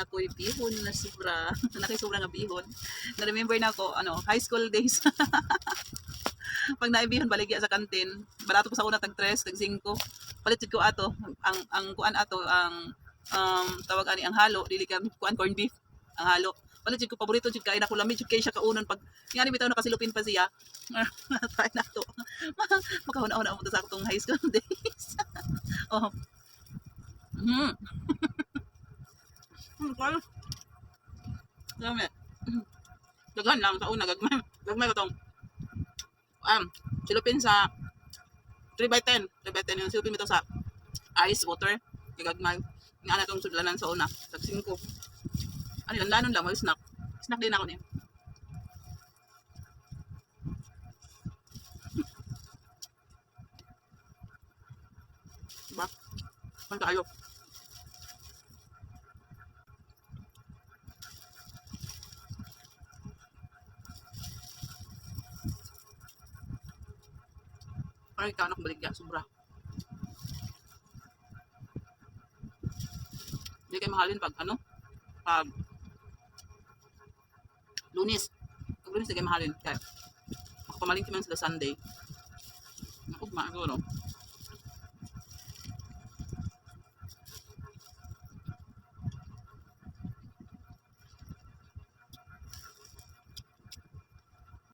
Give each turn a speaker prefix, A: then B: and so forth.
A: Ako'y bihon na sobra. Nakisubra nga bihon. Na-remember na ako, high school days. Pag naibihon, baligya sa kantin. Barato ko sa una, tag 3, tag 5. Palit ko ato. Ang kuan ato, ang tawag ani ang halo. Dili ka kuan corn beef. Ang halo. Palit ko, paborito jud kain ako. Lamig jud kay siya kaunon. Pag nga bitaw na kasilupin pa siya. Try na to. Makahuna-una mo sa akong high school days. Oh. Dami. Daghan lang sa una. Gagmay. Gagmay ko tong silupin sa 3x10. 3x10 yung silupin ito sa ice water. Gagmay. Nga na itong sudlanan sa una. Tag 5. Ano yun? Lanon lang. May snack. Snack din ako niya. Diba? Kung tayo. Ay, kanak baligya. Sobra. Hindi kayo mahalin pag pag Lunes. Pag Lunes, hindi kayo mahalin. Kaya, ako pamalingki man sila Sunday. Nakugma, siguro.